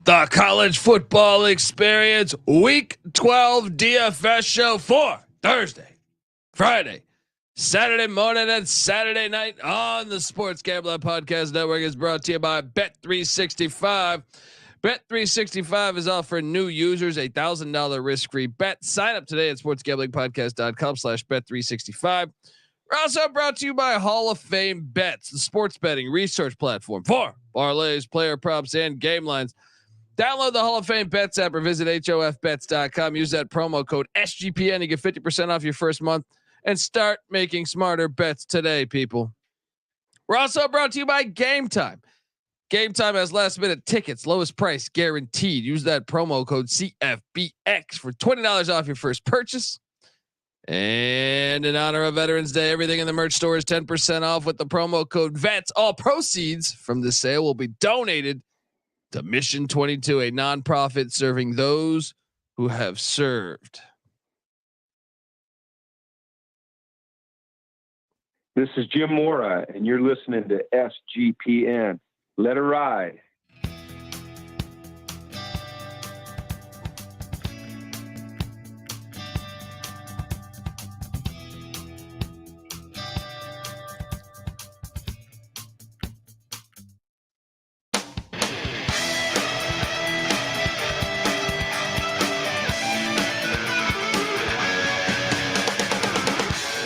The college football experience week 12 DFS show for Thursday, Friday, Saturday morning, and Saturday night on the Sports Gambling Podcast Network is brought to you by Bet365. Bet365 is offering new users a $1,000 risk-free bet. Sign up today at sportsgamblingpodcast.com/bet365. We're also brought to you by Hall of Fame Bets, the sports betting research platform for parlays, player props, and game lines. Download the Hall of Fame Bets app or visit hofbets.com. Use that promo code SGPN. You get 50% off your first month and start making smarter bets today, people. We're also brought to you by Game Time. Game Time has last minute tickets, lowest price guaranteed. Use that promo code CFBX for $20 off your first purchase. And in honor of Veterans Day, everything in the merch store is 10% off with the promo code VETS. All proceeds from this sale will be donated to Mission 22, a nonprofit serving those who have served. This is Jim Mora, and you're listening to SGPN. Let her ride.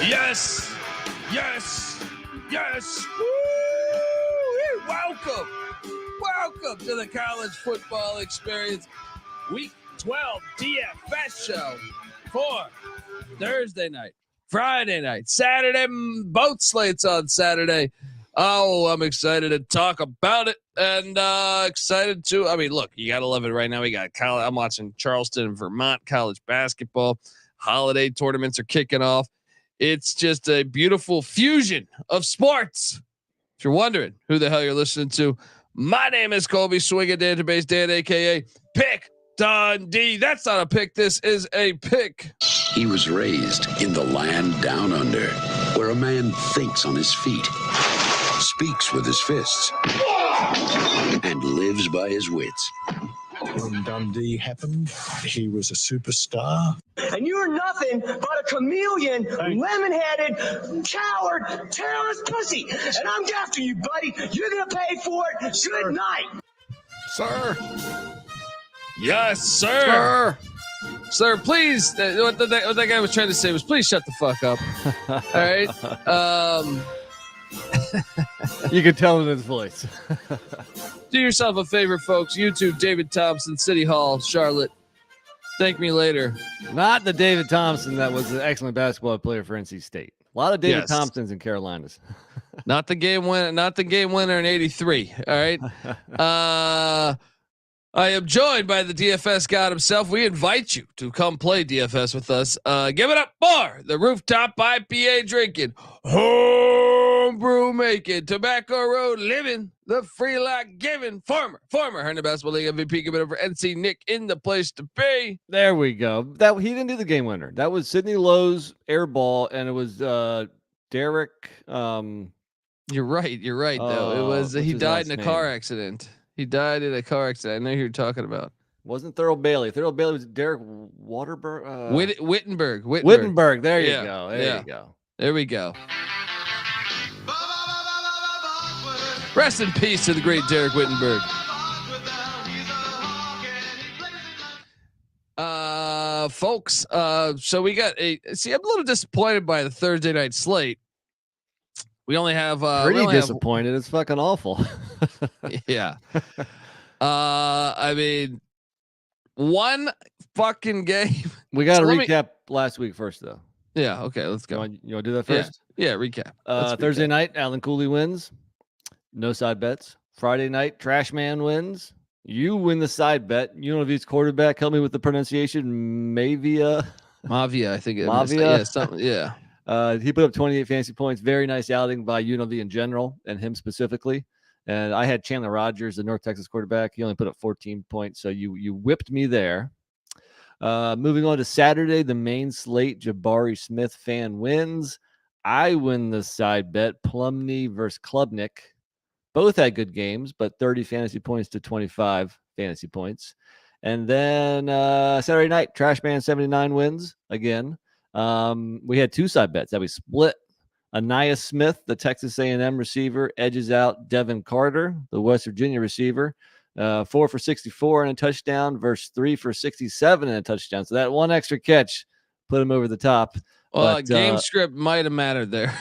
Yes, yes, yes. Woo! Welcome to the college football experience week 12 DFS show for Thursday night, Friday night, Saturday, both slates on Saturday. Oh, I'm excited to talk about it and excited to, I mean, look, you got to love it right now. We got college. I'm watching Charleston and Vermont college basketball. Holiday tournaments are kicking off. It's just a beautiful fusion of sports. If you're wondering who the hell you're listening to, my name is Colby Swinging Database Dan, aka Pick Dundee. That's not a pick. This is a pick. He was raised in the land down under, where a man thinks on his feet, speaks with his fists, and lives by his wits. When Dundee happened, he was a superstar. And you're nothing but a chameleon, lemon-headed, coward, terrorist pussy. And I'm after you, buddy. You're going to pay for it. Good night. Sir. Yes, sir. Sir, please. What that guy was trying to say was please shut the fuck up. All right. You can tell in his voice. Do yourself a favor, folks. YouTube, David Thompson, City Hall, Charlotte. Thank me later. Not the David Thompson that was an excellent basketball player for NC State. A lot of David Thompsons in Carolinas. Not the game winner. Not the game winner in '83. All right. I am joined by the DFS god himself. We invite you to come play DFS with us. Give it up for the rooftop IPA drinking, homebrew making, Tobacco Road living, the free lot giving, former Herndon Basketball League MVP, give it up for NC Nick in the place to be. There we go. That he didn't do the game winner. That was Sidney Lowe's air ball, and it was Derek. You're right. Though it was he died in a car accident. He died in a car accident. I know who you're talking about. Wasn't Thurl Bailey. Thurl Bailey was Derek Waterberg. Wittenberg. There you go. There you go. There we go. Rest in peace to the great Derek Wittenberg. Folks. So we got I'm a little disappointed by the Thursday night slate. We only have pretty disappointed. It's fucking awful. Yeah. I mean, one fucking game. We got to recap last week first, though. Yeah. Okay. Let's go. You want to do that first? Yeah. Recap. Thursday night, Alan Cooley wins. No side bets. Friday night, Trash Man wins. You win the side bet. UNLV's quarterback. Help me with the pronunciation. Mavia, I think. Mavia. Yeah. He put up 28 fantasy points. Very nice outing by UNLV in general and him specifically. And I had Chandler Rogers, the North Texas quarterback. He only put up 14 points. So you whipped me there. Moving on to Saturday, the main slate, Jabari Smith fan wins. I win the side bet. Plumney versus Klubnik. Both had good games, but 30 fantasy points to 25 fantasy points. And then Saturday night, Trash Man 79 wins again. We had 2 side bets that we split. Anaya Smith, the Texas A&M receiver, edges out Devin Carter, the West Virginia receiver. 4 for 64 and a touchdown versus 3 for 67 and a touchdown. So that one extra catch put him over the top. Well, But, game script might have mattered there.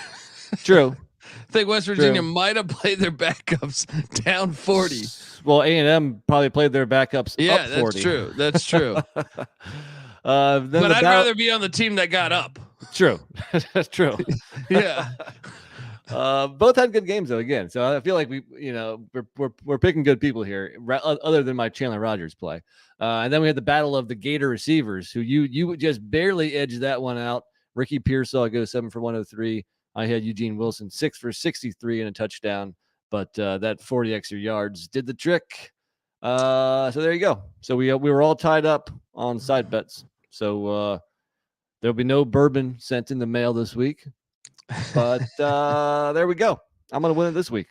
True. I think West Virginia might have played their backups down 40. Well, A&M probably played their backups Yeah, up 40. that's true. That's true. But I'd rather be on the team that got up. True. That's true. Yeah. Both had good games though. Again, so I feel like we're picking good people here, other than my Chandler Rogers play. And then we had the battle of the Gator receivers, who you just barely edged that one out. Ricky Pearsall goes 7 for 103. I had Eugene Wilson 6 for 63 and a touchdown, but that 40 extra yards did the trick. So there you go. So we were all tied up on side bets. So there'll be no bourbon sent in the mail this week. But there we go. I'm going to win it this week.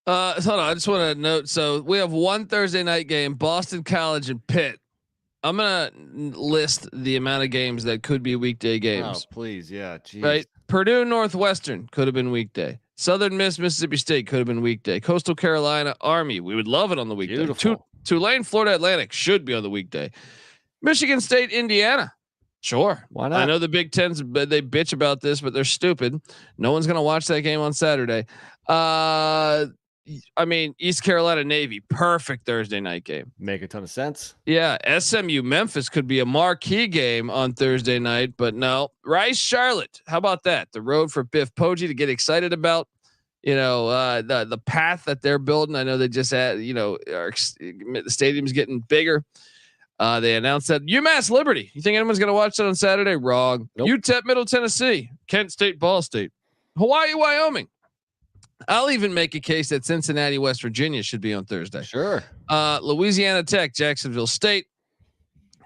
Hold on. I just want to note. So we have one Thursday night game, Boston College and Pitt. I'm going to list the amount of games that could be weekday games. Oh, please. Yeah. Geez. Right. Purdue Northwestern could have been weekday. Southern Miss Mississippi State could have been weekday. Coastal Carolina Army. We would love it on the weekday. Beautiful. Tulane Florida Atlantic should be on the weekday. Michigan State Indiana. Sure. Why not? I know the Big Ten's, they bitch about this, but they're stupid. No one's going to watch that game on Saturday. I mean, East Carolina Navy, perfect Thursday night game. Make a ton of sense. Yeah. SMU Memphis could be a marquee game on Thursday night, but no. Rice Charlotte. How about that? The road for Biff Poggi to get excited about, the path that they're building. I know they just had, the stadium's getting bigger. They announced that UMass Liberty. You think anyone's going to watch that on Saturday? Wrong. Nope. UTEP Middle Tennessee, Kent State, Ball State, Hawaii, Wyoming. I'll even make a case that Cincinnati, West Virginia should be on Thursday. Sure. Louisiana Tech, Jacksonville State,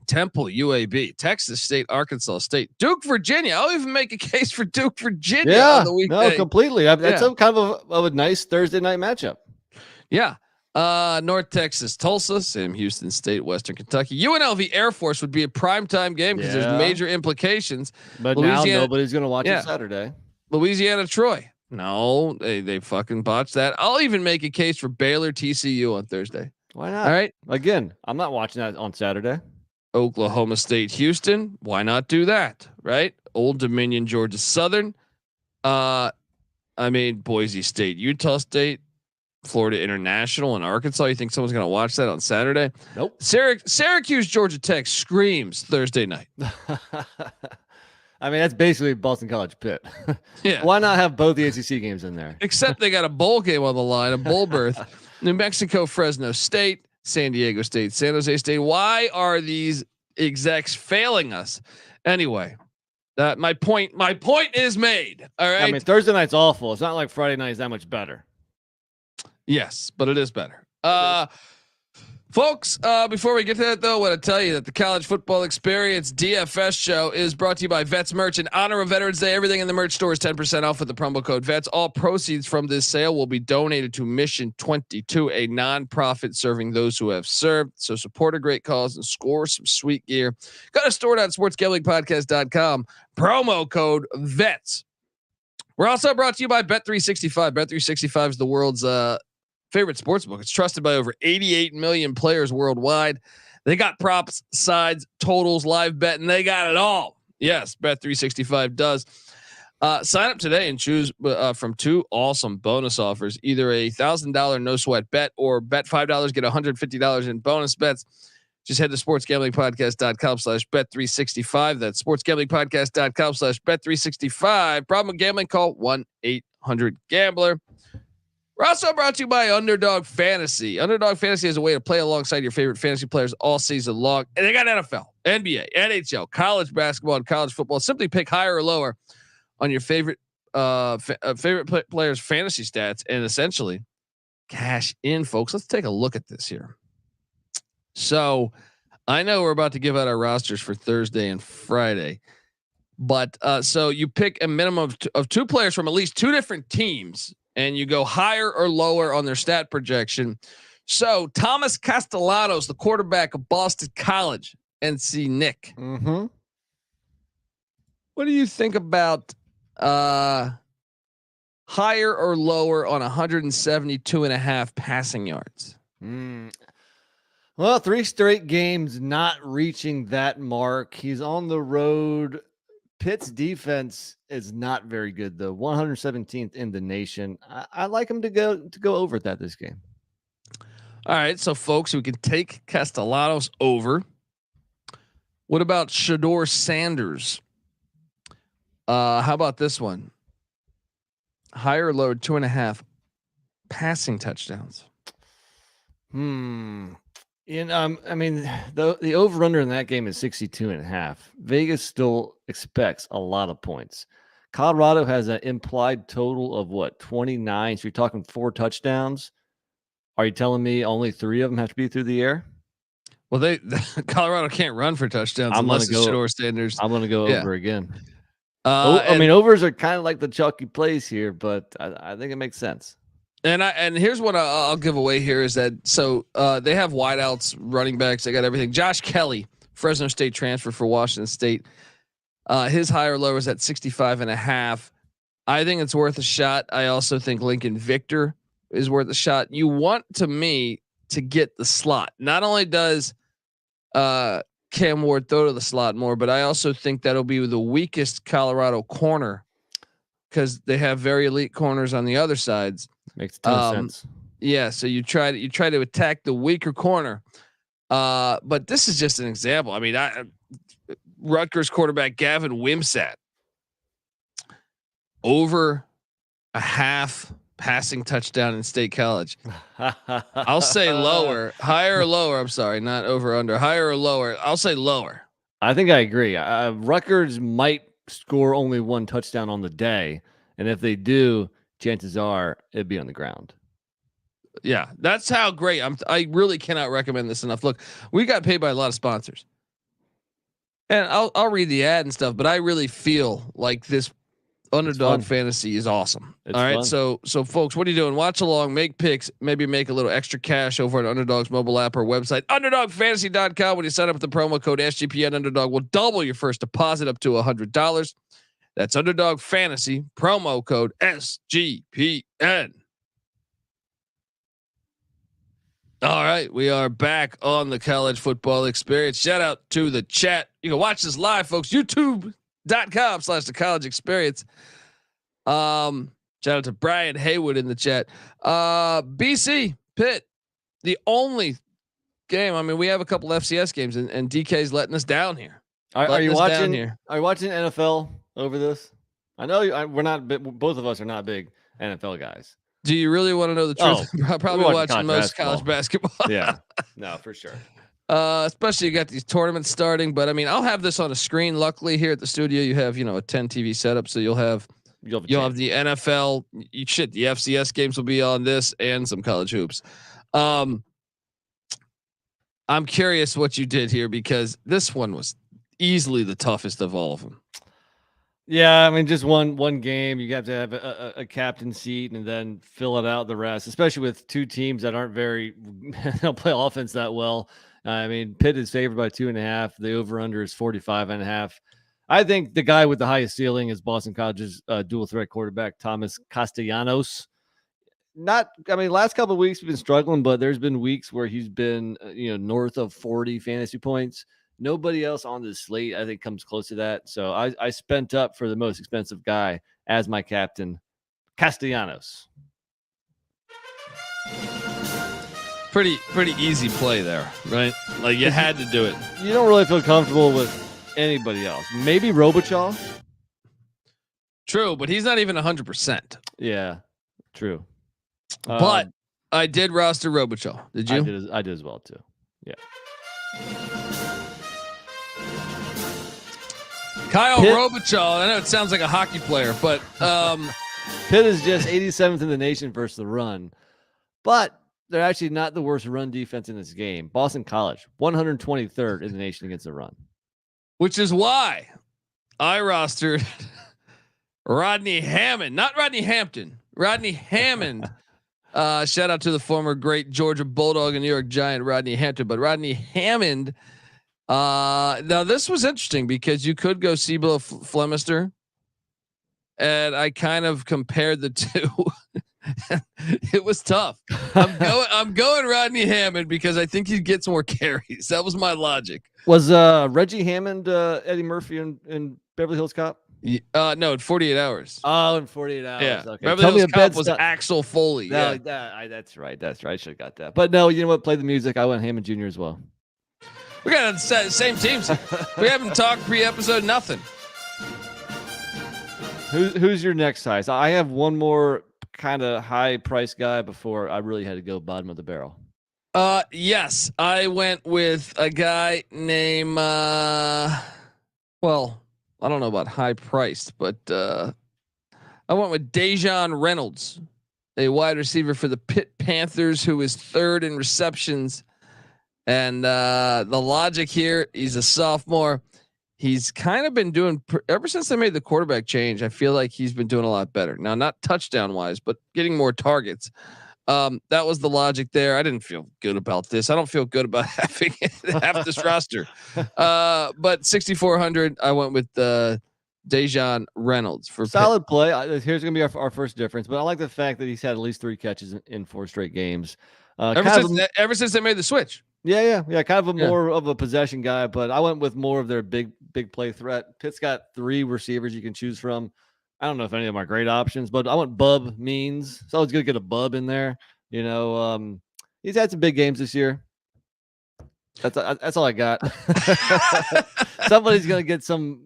Temple, UAB, Texas State, Arkansas State, Duke, Virginia. I'll even make a case for Duke, Virginia on the weekday. No, completely. That's some kind of a nice Thursday night matchup. Yeah. North Texas, Tulsa, Sam Houston State, Western Kentucky, UNLV Air Force would be a primetime game because there's major implications. But now nobody's going to watch it Saturday. Louisiana, Troy. No, they fucking botched that. I'll even make a case for Baylor, TCU on Thursday. Why not? All right. Again, I'm not watching that on Saturday. Oklahoma State, Houston. Why not do that? Right. Old Dominion, Georgia Southern. Boise State, Utah State, Florida International, and Arkansas. You think someone's going to watch that on Saturday? Nope. Syracuse, Georgia Tech screams Thursday night. That's basically Boston College Pitt. Yeah. Why not have both the ACC games in there? Except they got a bowl game on the line, a bowl berth. New Mexico, Fresno State, San Diego State, San Jose State. Why are these execs failing us? Anyway, my point is made. All right. Thursday night's awful. It's not like Friday night is that much better. Yes, but it is better. Folks, before we get to that, though, I want to tell you that the College Football Experience DFS show is brought to you by Vets Merch. In honor of Veterans Day, everything in the merch store is 10% off with the promo code VETS. All proceeds from this sale will be donated to Mission 22, a nonprofit serving those who have served. So support a great cause and score some sweet gear. Go to store.sportsgamblingpodcast.com. Promo code VETS. We're also brought to you by Bet365. Bet365 is the world's favorite sportsbook. It's trusted by over 88 million players worldwide. They got props, sides, totals, live betting. They got it all. Yes, Bet365 does. Sign up today and choose from 2 awesome bonus offers. Either a $1,000 no sweat bet or bet $5, get $150 in bonus bets. Just head to sportsgamblingpodcast.com/bet365. That's sportsgamblingpodcast.com/bet365. Problem with gambling? Call 1-800-GAMBLER. We're also brought to you by Underdog Fantasy. Underdog Fantasy is a way to play alongside your favorite fantasy players all season long. And they got NFL, NBA, NHL, college basketball, and college football. Simply pick higher or lower on your favorite players' fantasy stats and essentially cash in, folks. Let's take a look at this here. So I know we're about to give out our rosters for Thursday and Friday, but so you pick a minimum of 2 players from at least 2 different teams, and you go higher or lower on their stat projection So Thomas Castellanos, the quarterback of Boston College, NC Nick. Mm-hmm. What do you think about higher or lower on 172.5 passing yards? Well, 3 straight games not reaching that mark. He's on the road. Pitt's defense is not very good, though. 117th in the nation. I like him to go over that this game. All right, so folks, we can take Castellanos over. What about Shador Sanders? How about this one? Higher or lower 2.5 passing touchdowns. I mean, the over under in that game is 62.5. Vegas still expects a lot of points. Colorado has an implied total of what, 29. So you're talking 4 touchdowns. Are you telling me only 3 of them have to be through the air? Well, Colorado can't run for touchdowns unless it's Shador Sanders. I'm going to go over again. I mean, overs are kind of like the chalky plays here, but I think it makes sense. And here's what I'll give away here is that they have wideouts, running backs, they got everything. Josh Kelly, Fresno State transfer for Washington State. His higher low is at 65.5. I think it's worth a shot. I also think Lincoln Victor is worth a shot. You want to get the slot. Not only does Cam Ward throw to the slot more, but I also think that'll be the weakest Colorado corner because they have very elite corners on the other sides. Makes a ton of sense. Yeah, so you try to attack the weaker corner. But this is just an example. I mean, Rutgers quarterback Gavin Wimsatt over a half passing touchdown in State College. I'll say lower, higher or lower. I'm sorry, not over under, higher or lower. I'll say lower. I think I agree. Rutgers might score only 1 touchdown on the day, and if they do, chances are it'd be on the ground. Yeah, that's how great. I really cannot recommend this enough. Look, we got paid by a lot of sponsors, and I'll read the ad and stuff, but I really feel like this Underdog Fantasy is awesome. All right, fun. So folks, what are you doing? Watch along, make picks, maybe make a little extra cash over at Underdog's mobile app or website, UnderdogFantasy.com. When you sign up with the promo code SGPN, Underdog will double your first deposit up to $100. That's Underdog Fantasy, promo code SGPN. All right, we are back on the College Football Experience. Shout out to the chat. You can watch this live, folks. YouTube.com/the College Experience. Shout out to Brian Haywood in the chat. BC Pitt, the only game. I mean, we have a couple FCS games, and DK's letting us down here. Are you watching here? Are you watching NFL over this? I know we're not. Both of us are not big NFL guys. Do you really want to know the truth? Probably watching most college basketball. Yeah, no, for sure. Especially you got these tournaments starting, but I mean, I'll have this on a screen. Luckily, here at the studio, you have a 10 TV setup, so you'll have the NFL. The FCS games will be on this and some college hoops. I'm curious what you did here because this one was easily the toughest of all of them. Yeah, I mean, just one game. You have to have a captain seat and then fill it out the rest, especially with 2 teams that aren't don't play offense that well. I mean, Pitt is favored by 2.5. The over/under is 45.5. I think the guy with the highest ceiling is Boston College's dual threat quarterback, Thomas Castellanos. Last couple of weeks we've been struggling, but there's been weeks where he's been, north of 40 fantasy points. Nobody else on this slate, I think, comes close to that. So I spent up for the most expensive guy as my captain, Castellanos. Pretty easy play there, right? Like you had to do it. You don't really feel comfortable with anybody else. Maybe Robichaud. True, but he's not even 100%. Yeah, true. But I did roster Robichaud. Did you? I did as well too. Yeah. Kyle Robichaud. I know it sounds like a hockey player, but Pitt is just 87th in the nation versus the run, but they're actually not the worst run defense in this game. Boston College, 123rd in the nation against the run, which is why I rostered Rodney Hammond, not Rodney Hampton. Rodney Hammond Shout out to the former great Georgia Bulldog and New York Giant Rodney Hampton, but Rodney Hammond. Now this was interesting because you could go Seablo Flemister, and I kind of compared the two. It was tough. I'm going Rodney Hammond because I think he gets more carries. That was my logic. Was Reggie Hammond Eddie Murphy in Beverly Hills Cop? No, in 48 hours. Oh, in 48 hours. Yeah. Okay. Beverly Hills Cop was Axel Foley. No, yeah. That's right. I should have got that. But no, you know what? Play the music. I went Hammond Jr. as well. We got the same teams. We haven't talked pre-episode, nothing. Who's your next size? I have one more kind of high price guy before I really had to go bottom of the barrel. Yes, I went with a guy named well, I don't know about high priced, but I went with Dejon Reynolds, a wide receiver for the Pitt Panthers, who is third in receptions. And the logic here, he's a sophomore. He's kind of been doing ever since they made the quarterback change. I feel like he's been doing a lot better now, not touchdown wise, but getting more targets. That was the logic there. I didn't feel good about this. I don't feel good about having half this roster. But 6,400, I went with Dejon Reynolds for solid Pitt. Play. Here's going to be our first difference, but I like the fact that he's had at least 3 catches in 4 straight games. Ever since they made the switch. Yeah. Kind of more of a possession guy, but I went with more of their big play threat. Pitt's got 3 receivers you can choose from. I don't know if any of them are great options, but I went Bub Means. It's always good to get a Bub in there. You know, he's had some big games this year. That's all I got. Somebody's gonna get some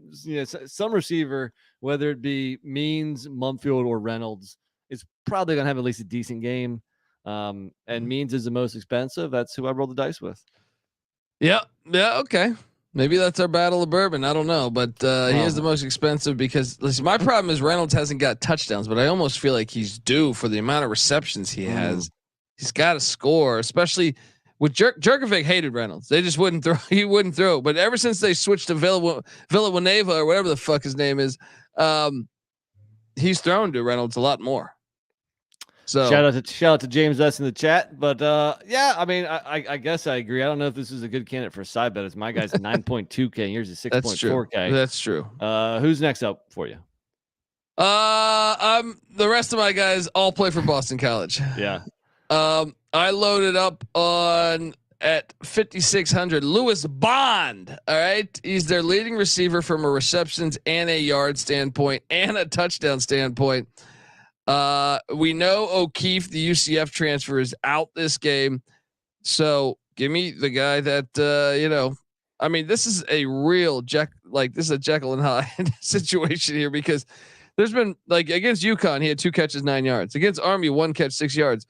receiver, whether it be Means, Mumfield, or Reynolds, is probably gonna have at least a decent game. And Means is the most expensive. That's who I rolled the dice with. Yeah. Okay. Maybe that's our battle of bourbon. I don't know, but he is the most expensive because listen, my problem is Reynolds hasn't got touchdowns, but I almost feel like he's due for the amount of receptions he has. He's got to score, especially with Jerkovic hated Reynolds. They just wouldn't throw. He wouldn't throw. But ever since they switched to Villanueva or whatever the fuck his name is, he's thrown to Reynolds a lot more. So shout out to James S in the chat, but yeah, I mean, I guess I agree. I don't know if this is a good candidate for a side bet. It's my guy's 9.2K, and yours is 6.4K. That's true. Who's next up for you? The rest of my guys all play for Boston College. Yeah. I loaded up at 5,600. Lewis Bond. All right, he's their leading receiver from a receptions and a yard standpoint and a touchdown standpoint. We know O'Keefe, the UCF transfer, is out this game. So give me the guy that, I mean, this is a real this is a Jekyll and Hyde situation here because there's been against UConn, he had 2 catches, 9 yards. Against Army, 1 catch, 6 yards.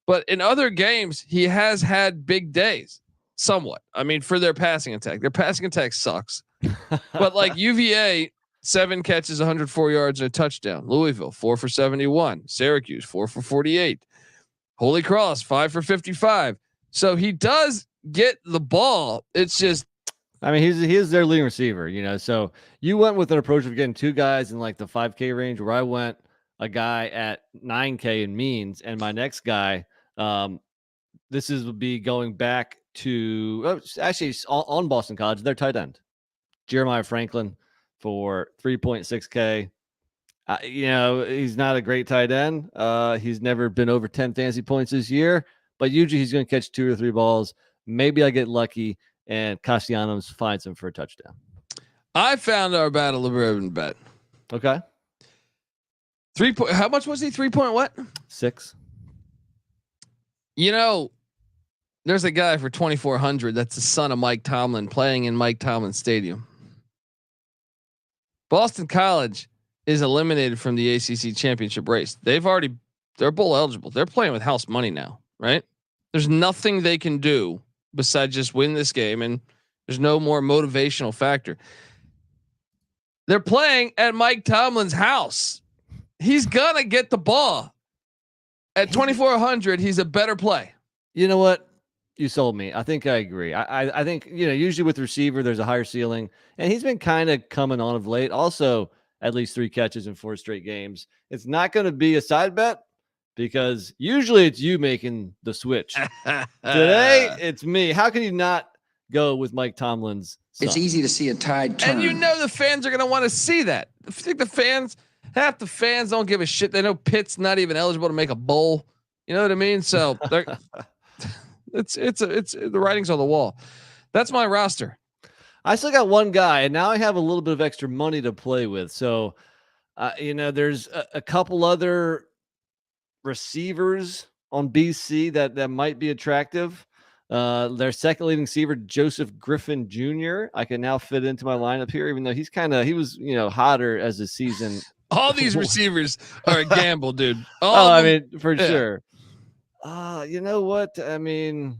But in other games, he has had big days somewhat. I mean, for their passing attack sucks, but UVA, 7 catches, 104 yards and a touchdown. Louisville, 4 for 71. Syracuse, 4 for 48. Holy Cross, 5 for 55. So he does get the ball. It's just, I mean, he is their leading receiver, So you went with an approach of getting 2 guys in the 5K range, where I went a guy at 9K in Means, and my next guy, would be going back to actually on Boston College, their tight end, Jeremiah Franklin, for 3.6K. He's not a great tight end. He's never been over 10 fantasy points this year, but usually he's going to catch 2 or 3 balls. Maybe I get lucky and Castellanos finds him for a touchdown. I found our battle of bourbon bet. Okay. 3 point. How much was he? 3 point what? 6. There's a guy for 2,400. That's the son of Mike Tomlin playing in Mike Tomlin Stadium. Boston College is eliminated from the ACC championship race. They're bowl eligible. They're playing with house money now, right? There's nothing they can do besides just win this game, and there's no more motivational factor. They're playing at Mike Tomlin's house. He's gonna get the ball. At 2,400, he's a better play. You know what? You sold me. I think I agree. I think, usually with receiver, there's a higher ceiling, and he's been kind of coming on of late. Also, at least 3 catches in 4 straight games. It's not going to be a side bet, because usually it's you making the switch. Today, it's me. How can you not go with Mike Tomlin's son? It's easy to see a tide turn. And you know the fans are going to want to see that. I think half the fans don't give a shit. They know Pitt's not even eligible to make a bowl. You know what I mean? So it's the writing's on the wall. That's my roster. I still got one guy, and now I have a little bit of extra money to play with. So, there's a couple other receivers on BC that might be attractive. Their second leading receiver, Joseph Griffin Jr. I can now fit into my lineup here, even though he was hotter as the season. All these receivers are a gamble, dude. For sure. You know what? I mean,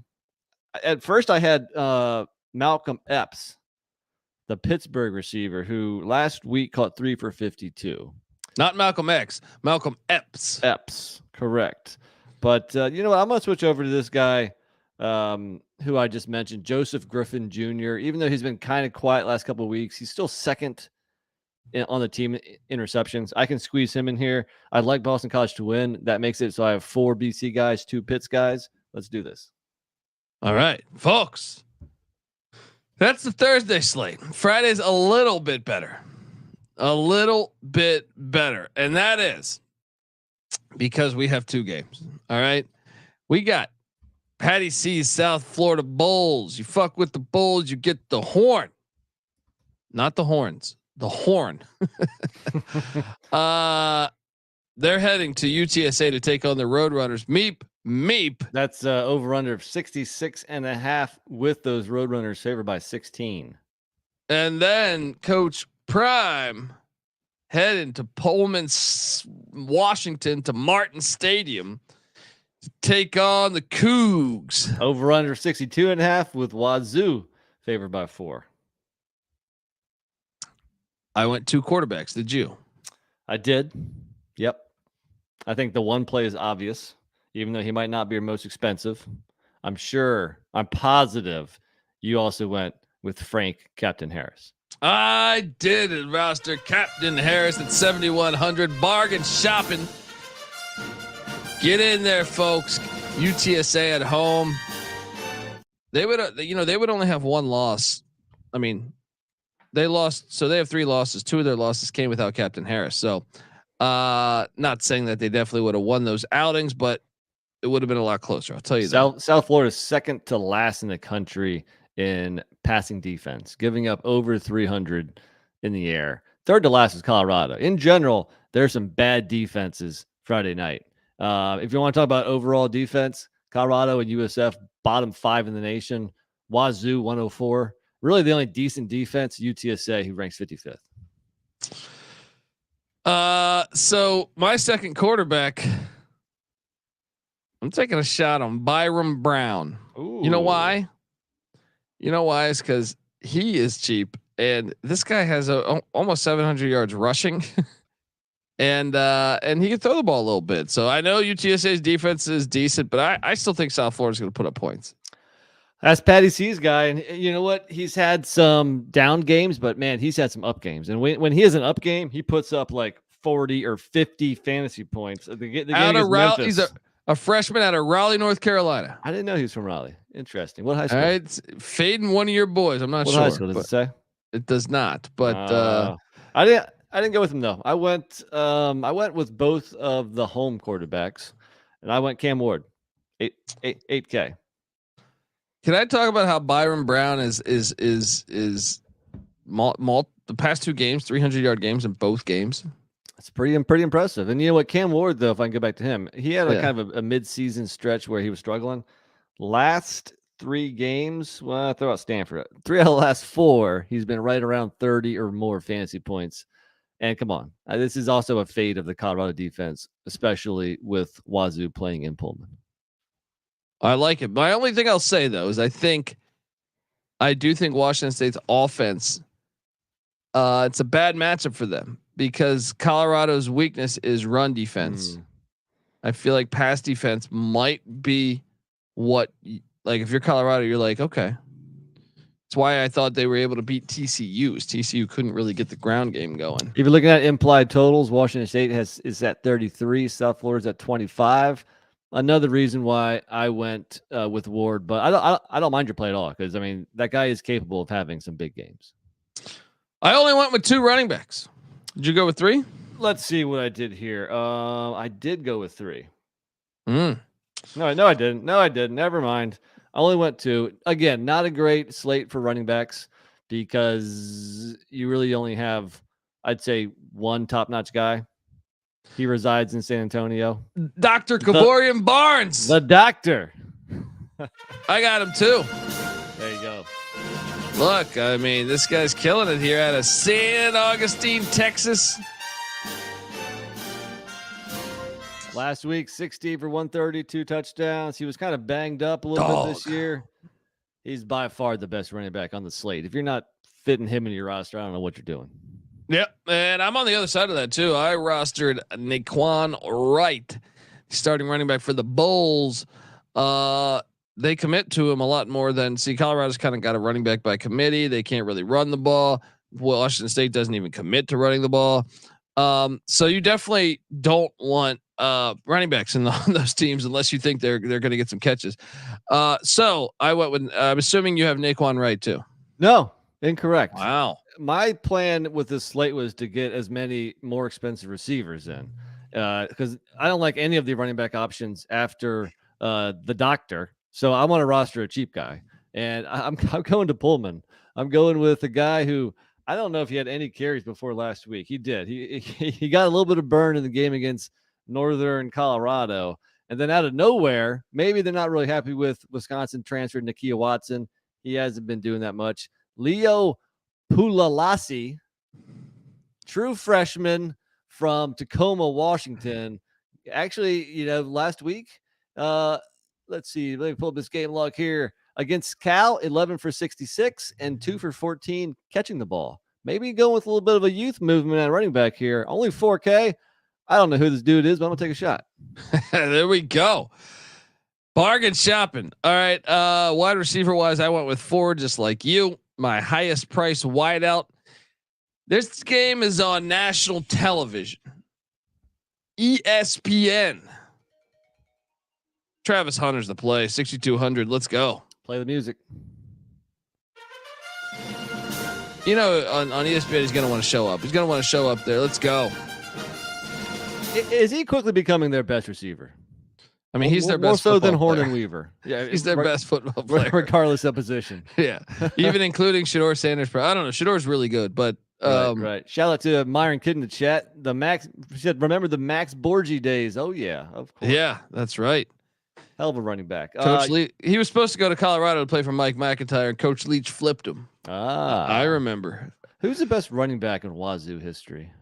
at first I had Malcolm Epps, the Pittsburgh receiver, who last week caught 3 for 52. Not Malcolm X, Malcolm Epps. Epps, correct. But you know what? I'm going to switch over to this guy who I just mentioned, Joseph Griffin Jr. Even though he's been kind of quiet last couple of weeks, he's still second on the team interceptions. I can squeeze him in here. I'd like Boston College to win. That makes it so I have 4 BC guys, 2 Pitts guys. Let's do this. All right, folks. That's the Thursday slate. Friday's a little bit better. And that is because we have 2 games. All right. We got Patty C's South Florida Bulls. You fuck with the Bulls, you get the horn. Not the horns, the horn. They're heading to UTSA to take on the Roadrunners. Meep. That's over under of 66.5 with those Roadrunners favored by 16. And then Coach Prime heading to Pullman, Washington, to Martin Stadium to take on the Cougs. Over under 62.5 with Wazoo favored by 4. I went 2 quarterbacks. Did you? I did. Yep. I think the one play is obvious, even though he might not be your most expensive. I'm positive you also went with Frank Captain Harris. I did it, roster Captain Harris at 7,100. Bargain shopping. Get in there, folks. UTSA at home. They would only have 1 loss. I mean, they lost, so they have 3 losses. 2 of their losses came without Captain Harris. So, not saying that they definitely would have won those outings, but it would have been a lot closer. I'll tell you that. South Florida is second to last in the country in passing defense, giving up over 300 in the air. Third to last is Colorado. In general, there's some bad defenses Friday night. If you want to talk about overall defense, Colorado and USF bottom 5 in the nation. Wazoo 104. Really the only decent defense, UTSA, who ranks 55th. So my second quarterback, I'm taking a shot on Byram Brown. Ooh. You know why? It's because he is cheap, and this guy has almost 700 yards rushing, and he can throw the ball a little bit. So I know UTSA's defense is decent, but I still think South Florida's going to put up points. That's Patty C's guy, and you know what? He's had some down games, but man, he's had some up games. And when he has an up game, he puts up like 40 or 50 fantasy points. The game out of Raleigh, Memphis. he's a freshman out of Raleigh, North Carolina. I didn't know he was from Raleigh. Interesting. What high school? All right, fading one of your boys. I'm not what sure. High school does it say? It does not. But I didn't go with him though. I went with both of the home quarterbacks, and I went Cam Ward, 8K. Can I talk about how Byron Brown is the past 2 games, 300-yard games in both games? It's pretty impressive. And you know what, Cam Ward though, if I can go back to him, he had kind of a mid-season stretch where he was struggling. Last 3 games, well, throw out Stanford. 3 out of the last 4, he's been right around 30 or more fantasy points. And come on, this is also a fade of the Colorado defense, especially with Wazoo playing in Pullman. I like it. My only thing I'll say though is I do think Washington State's offense, it's a bad matchup for them because Colorado's weakness is run defense. I feel like pass defense might be what, like if you're Colorado, you're like, okay, it's That's why I thought they were able to beat TCU. TCU couldn't really get the ground game going. If you're looking at implied totals, Washington State is at 33, South Florida's at 25. Another reason why I went with Ward, but I don't mind your play at all, because I mean that guy is capable of having some big games. I only went with 2 running backs. Did you go with 3? Let's see what I did here. I did go with 3. Mm. No, I didn't. No, I didn't. Never mind. I only went 2. Again, not a great slate for running backs because you really only have, I'd say, one top-notch guy. He resides in San Antonio. Dr. Kavorian Barnes. The doctor. I got him too. There you go. Look, I mean, this guy's killing it here out of San Augustine, Texas. Last week, 60 for 130, 2 touchdowns. He was kind of banged up a little bit this year. He's by far the best running back on the slate. If you're not fitting him into your roster, I don't know what you're doing. Yep, and I'm on the other side of that too. I rostered Naquan Wright, starting running back for the Bulls. They commit to him a lot more than Colorado's kind of got a running back by committee. They can't really run the ball. Washington State doesn't even commit to running the ball. So you definitely don't want running backs in those teams unless you think they're going to get some catches. So I went with. I'm assuming you have Naquan Wright too. No, incorrect. Wow. My plan with this slate was to get as many more expensive receivers in, because I don't like any of the running back options after the doctor. So I want to roster a cheap guy, and I'm going to Pullman. I'm going with a guy who I don't know if he had any carries before last week. He did. He got a little bit of burn in the game against Northern Colorado, and then out of nowhere, maybe they're not really happy with Wisconsin transfer Nakia Watson. He hasn't been doing that much. Leo Pulalasi, true freshman from Tacoma, Washington. Actually, last week, let's see, let me pull up this game log here. Against Cal, 11 for 66 and 2 for 14 catching the ball. Maybe going with a little bit of a youth movement at running back here. Only 4K. I don't know who this dude is, but I'm going to take a shot. There we go. Bargain shopping. All right. Wide receiver wise, I went with 4, just like you. My highest price wideout. This game is on national television. ESPN. Travis Hunter's the play. 6,200. Let's go. Play the music. On ESPN, he's going to want to show up. He's going to want to show up there. Let's go. Is he quickly becoming their best receiver? I mean, he's their best. More so than Horn player. and Weaver. Yeah, he's their best football player, regardless of position. Yeah, even including Shador Sanders. I don't know. Shador's really good, but right. Shout out to Myron Kidd in the chat. The Max said, "Remember the Max Borgi days?" Oh yeah, of course. Yeah, that's right. Hell of a running back. Coach he was supposed to go to Colorado to play for Mike McIntyre, and Coach Leach flipped him. I remember. Who's the best running back in Wazoo history?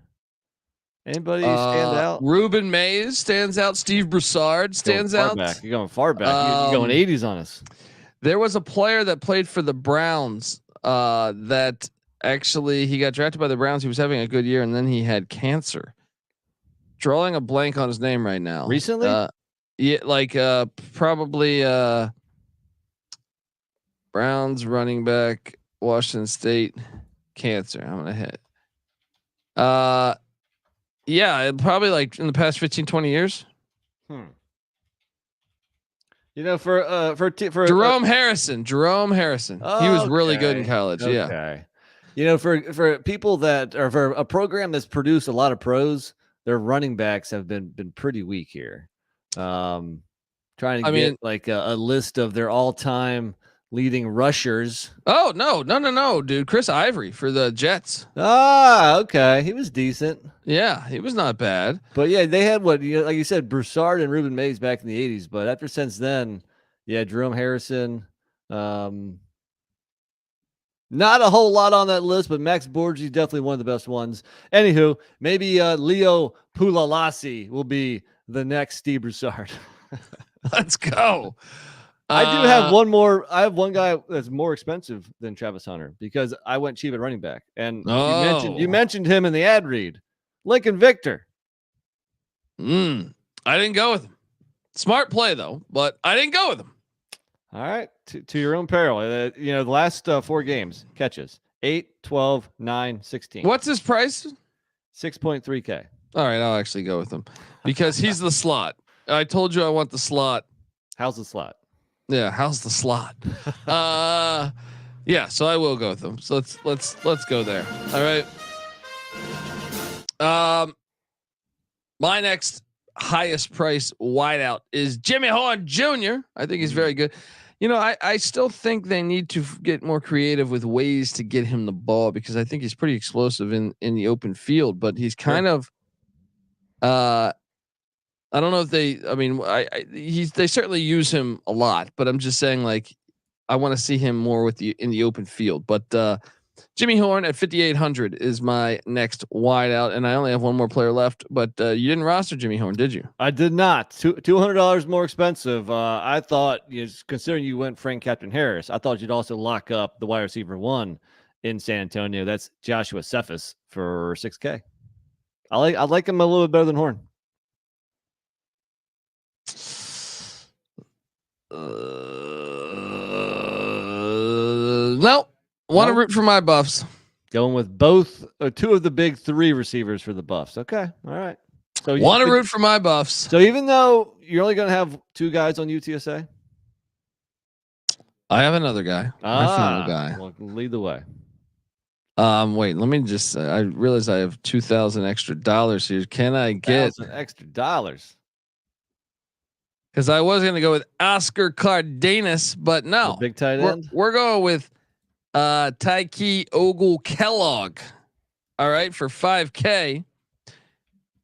Anybody stand out? Ruben Mays stands out. Steve Broussard stands out. You're going far back. You're going 80s on us. There was a player that played for the Browns that actually he got drafted by the Browns. He was having a good year, and then he had cancer. Drawing a blank on his name right now. Recently? Yeah, probably Browns running back, Washington State, cancer. I'm gonna hit. Yeah, probably like in the past 15, 20 years. For Jerome Harrison. Oh, he was really good in college. Okay. Yeah. For people that or for a program that's produced a lot of pros, their running backs have been pretty weak here. Trying to get like a list of their all-time leading rushers. Oh, no, dude. Chris Ivory for the Jets. Okay. He was decent. Yeah, he was not bad. But yeah, they had like you said, Broussard and Ruben Mays back in the 80s. But since then, yeah, Jerome Harrison. Not a whole lot on that list, but Max Borgi definitely one of the best ones. Anywho, maybe Leo Pulalasi will be the next Steve Broussard. Let's go. I do have one more. I have one guy that's more expensive than Travis Hunter because I went cheap at running back. And you mentioned him in the ad read. Lincoln Victor. I didn't go with him. Smart play though, but I didn't go with him. All right. to your own peril. The last 4 games catches 8, 12, 9, 16. What's his price? 6.3K. All right, I'll actually go with him because he's the slot. I told you I want the slot. How's the slot? Yeah, how's the slot? Yeah, so I will go with them. So let's go there. All right. My next highest price wideout is Jimmy Horn Jr. I think he's very good. I still think they need to get more creative with ways to get him the ball because I think he's pretty explosive in the open field, but he's kind of I don't know if they they certainly use him a lot, but I'm just saying like I want to see him more in the open field. But Jimmy Horn at 5,800 is my next wideout, and I only have one more player left. But you didn't roster Jimmy Horn, did you? I did not. $200 more expensive. I thought, considering you went Frank Captain Harris, I thought you'd also lock up the wide receiver 1 in San Antonio. That's Joshua Cephas for $6K. I like him a little bit better than Horn. No. Want to root for my Buffs. Going with both 2 of the big 3 receivers for the Buffs. Okay. All right. So want to root for my Buffs. So even though you're only going to have 2 guys on UTSA, I have another guy. My final guy. Well, lead the way. Wait, let me just. I realize I have $2,000 extra dollars here. Can I get extra dollars? Because I was going to go with Oscar Cardenas, but no, the big tight end. We're going with Tyke Ogle Kellogg. All right, for $5K.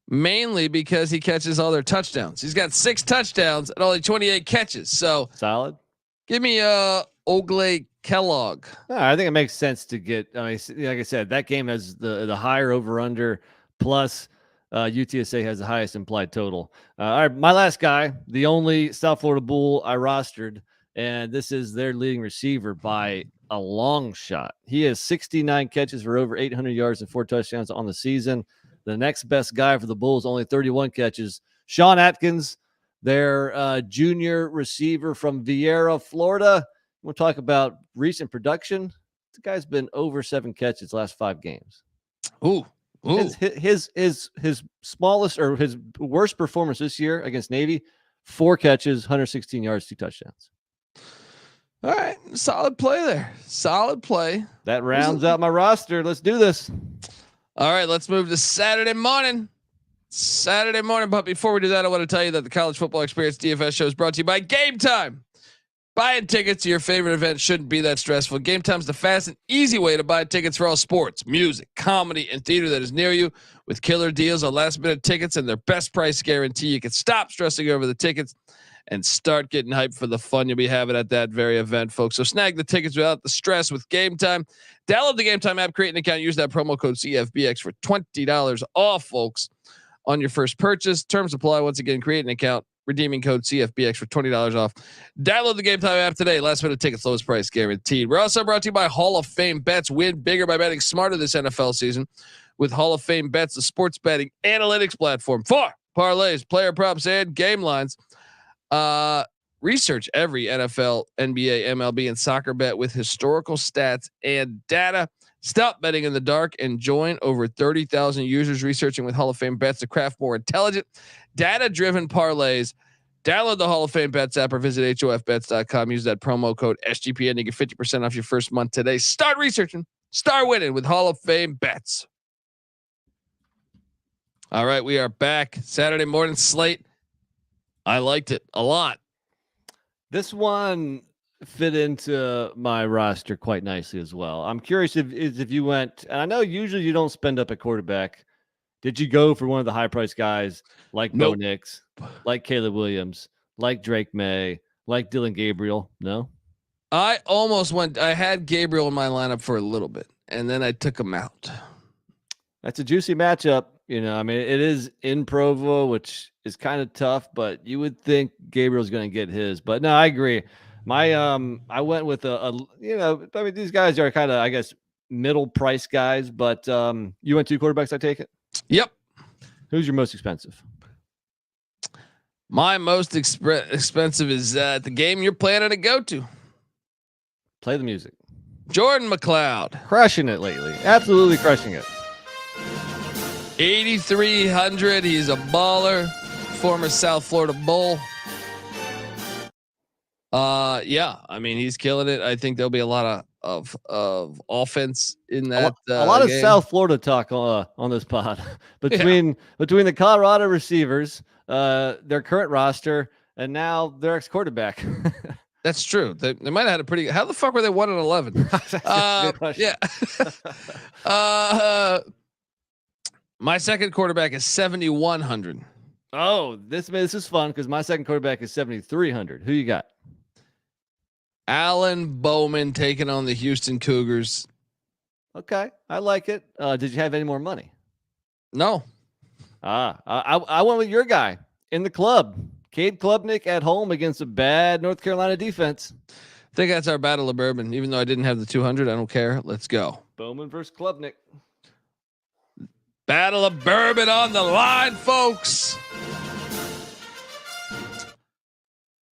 Mainly because he catches all their touchdowns. He's got 6 touchdowns and only 28 catches. So solid. Give me Ogle Kellogg. I think it makes sense to get. I mean, like I said, that game has the higher over under plus UTSA has the highest implied total. All right, my last guy, the only South Florida Bull I rostered, and this is their leading receiver by a long shot. He has 69 catches for over 800 yards and 4 touchdowns on the season. The next best guy for the Bulls, only 31 catches. Sean Atkins, their junior receiver from Vieira, Florida. We'll talk about recent production. The guy's been over 7 catches last 5 games. Ooh. His smallest or his worst performance this year against Navy, 4 catches, 116 yards, 2 touchdowns. All right, solid play there. Solid play. That rounds out my roster. Let's do this. All right, let's move to Saturday morning. But before we do that, I want to tell you that the College Football Experience DFS show is brought to you by Game Time. Buying tickets to your favorite event shouldn't be that stressful. Game Time's the fast and easy way to buy tickets for all sports, music, comedy, and theater that is near you. With killer deals on last-minute tickets and their best price guarantee, you can stop stressing over the tickets and start getting hyped for the fun you'll be having at that very event, folks. So snag the tickets without the stress with Game Time. Download the Game Time app, create an account, use that promo code CFBX for $20 off, folks, on your first purchase. Terms apply. Once again, create an account, redeeming code CFBX for $20 off. Download the Game Time app today. Last minute tickets, lowest price guaranteed. We're also brought to you by Hall of Fame Bets. Win bigger by betting smarter this NFL season with Hall of Fame Bets, the sports betting analytics platform for parlays, player props, and game lines. Research every NFL, NBA, MLB, and soccer bet with historical stats and data. Stop betting in the dark and join over 30,000 users researching with Hall of Fame Bets to craft more intelligent, data-driven parlays. Download the Hall of Fame Bets app or visit hofbets.com. Use that promo code SGPN to get 50% off your first month today. Start researching, start winning with Hall of Fame Bets. All right, we are back. Saturday morning slate. I liked it a lot. This one fit into my roster quite nicely as well. I'm curious if you went, and I know usually you don't spend up at quarterback. Did you go for one of the high price guys like Bo Nix, like Caleb Williams, like Drake May, like Dylan Gabriel? No. I almost went. I had Gabriel in my lineup for a little bit, and then I took him out. That's a juicy matchup. You know, I mean, it is in Provo, which is kind of tough, but you would think Gabriel's going to get his. But no, I agree. I went with I mean, these guys are kind of, I guess, middle price guys, but you went 2 quarterbacks, I take it? Yep. Who's your most expensive? My most expensive is the game you're planning to go to. Play the music. Jordan McLeod. Crushing it lately. Absolutely crushing it. 8,300. He's a baller. Former South Florida Bull. Yeah, I mean he's killing it. I think there'll be a lot of offense in that. A lot of game. South Florida talk on this pod between the Colorado receivers, their current roster, and now their ex quarterback. That's true. They might have had a pretty. How the fuck were they 1-11? Yeah. My second quarterback is 7,100. Oh, this is fun because my second quarterback is 7,300. Who you got? Alan Bowman taking on the Houston Cougars. Okay, I like it. Did you have any more money? No. I went with your guy in the club. Cade Klubnik at home against a bad North Carolina defense. I think that's our battle of bourbon. Even though I didn't have the 200, I don't care. Let's go. Bowman versus Klubnik. Battle of bourbon on the line, folks.